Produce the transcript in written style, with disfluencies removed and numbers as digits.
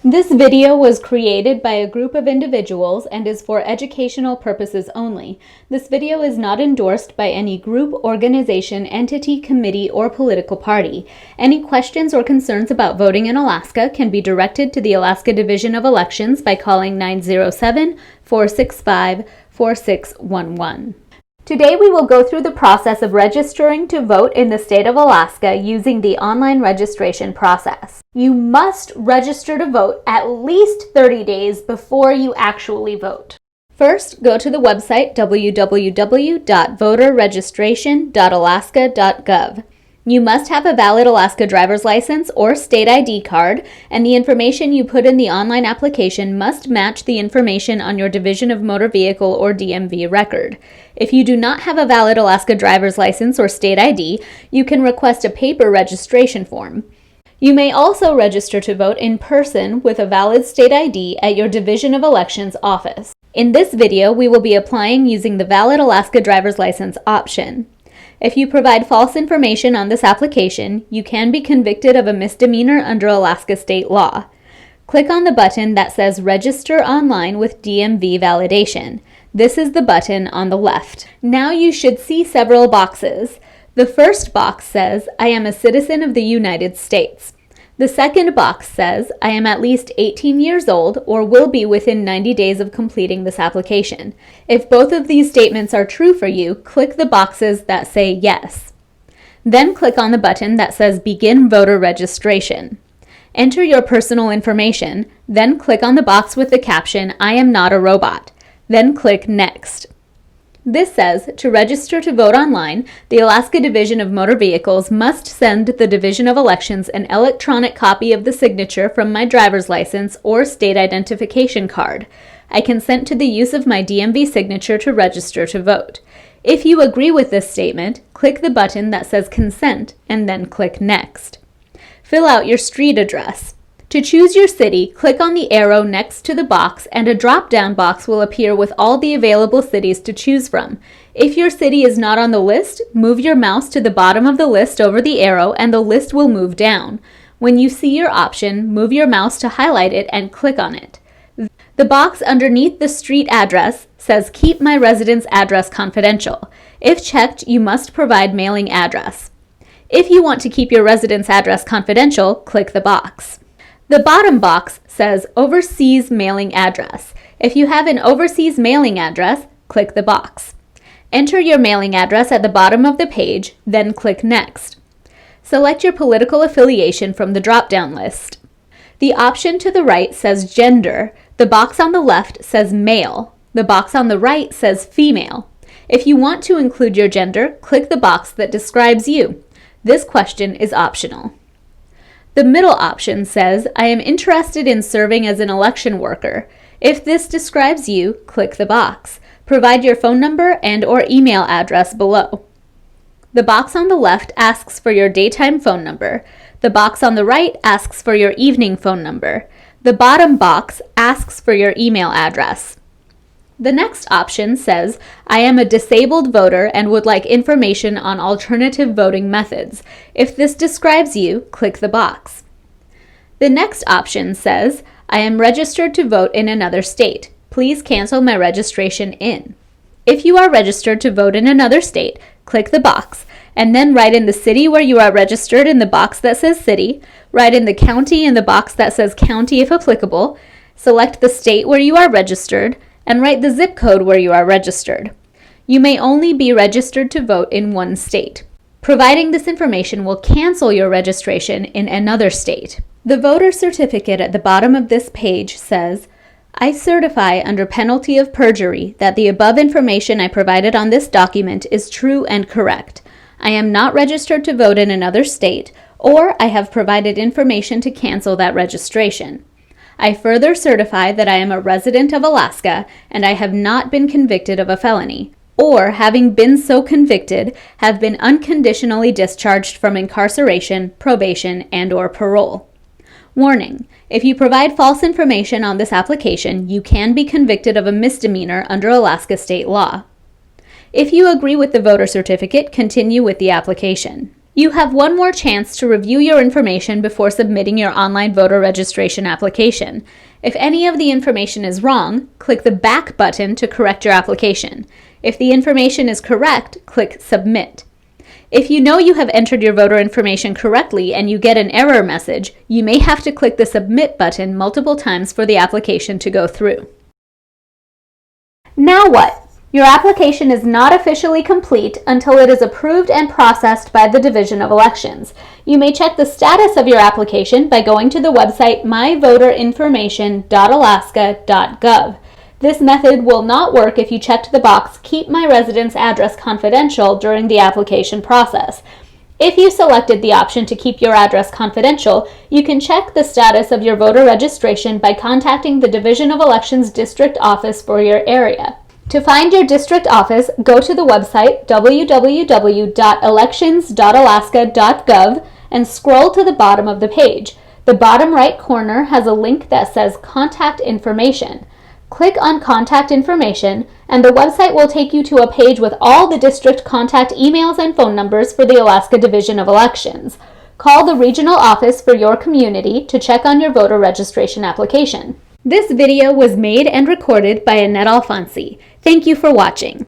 This video was created by a group of individuals and is for educational purposes only. This video is not endorsed by any group, organization, entity, committee, or political party. Any questions or concerns about voting in Alaska can be directed to the Alaska Division of Elections by calling 907-465-4611. Today we will go through the process of registering to vote in the state of Alaska using the online registration process. You must register to vote at least 30 days before you actually vote. First, go to the website www.voterregistration.alaska.gov. You must have a valid Alaska driver's license or state ID card, and the information you put in the online application must match the information on your Division of Motor Vehicle or DMV record. If you do not have a valid Alaska driver's license or state ID, you can request a paper registration form. You may also register to vote in person with a valid state ID at your Division of Elections office. In this video, we will be applying using the valid Alaska driver's license option. If you provide false information on this application, you can be convicted of a misdemeanor under Alaska state law. Click on the button that says Register Online with DMV Validation. This is the button on the left. Now you should see several boxes. The first box says, I am a citizen of the United States. The second box says, I am at least 18 years old or will be within 90 days of completing this application. If both of these statements are true for you, click the boxes that say yes. Then click on the button that says Begin Voter Registration. Enter your personal information, then click on the box with the caption, I am not a robot. Then click Next. This says, to register to vote online, the Alaska Division of Motor Vehicles must send the Division of Elections an electronic copy of the signature from my driver's license or state identification card. I consent to the use of my DMV signature to register to vote. If you agree with this statement, click the button that says Consent and then click Next. Fill out your street address. To choose your city, click on the arrow next to the box and a drop-down box will appear with all the available cities to choose from. If your city is not on the list, move your mouse to the bottom of the list over the arrow and the list will move down. When you see your option, move your mouse to highlight it and click on it. The box underneath the street address says Keep my residence address confidential. If checked, you must provide mailing address. If you want to keep your residence address confidential, click the box. The bottom box says Overseas Mailing Address. If you have an overseas mailing address, click the box. Enter your mailing address at the bottom of the page, then click Next. Select your political affiliation from the drop-down list. The option to the right says Gender. The box on the left says Male. The box on the right says Female. If you want to include your gender, click the box that describes you. This question is optional. The middle option says, I am interested in serving as an election worker. If this describes you, click the box. Provide your phone number and/or email address below. The box on the left asks for your daytime phone number. The box on the right asks for your evening phone number. The bottom box asks for your email address. The next option says, I am a disabled voter and would like information on alternative voting methods. If this describes you, click the box. The next option says, I am registered to vote in another state. Please cancel my registration in. If you are registered to vote in another state, click the box, and then write in the city where you are registered in the box that says city, write in the county in the box that says county if applicable, select the state where you are registered, and write the zip code where you are registered. You may only be registered to vote in one state. Providing this information will cancel your registration in another state. The voter certificate at the bottom of this page says, I certify under penalty of perjury that the above information I provided on this document is true and correct. I am not registered to vote in another state, or I have provided information to cancel that registration. I further certify that I am a resident of Alaska and I have not been convicted of a felony, or having been so convicted, have been unconditionally discharged from incarceration, probation, and/or parole. Warning: if you provide false information on this application, you can be convicted of a misdemeanor under Alaska state law. If you agree with the voter certificate, continue with the application. You have one more chance to review your information before submitting your online voter registration application. If any of the information is wrong, click the Back button to correct your application. If the information is correct, click Submit. If you know you have entered your voter information correctly and you get an error message, you may have to click the Submit button multiple times for the application to go through. Now what? Your application is not officially complete until it is approved and processed by the Division of Elections. You may check the status of your application by going to the website myvoterinformation.alaska.gov. This method will not work if you checked the box Keep My Residence Address Confidential during the application process. If you selected the option to keep your address confidential, you can check the status of your voter registration by contacting the Division of Elections district office for your area. To find your district office, go to the website www.elections.alaska.gov and scroll to the bottom of the page. The bottom right corner has a link that says Contact Information. Click on Contact Information, and the website will take you to a page with all the district contact emails and phone numbers for the Alaska Division of Elections. Call the regional office for your community to check on your voter registration application. This video was made and recorded by Annette Alfonsi. Thank you for watching.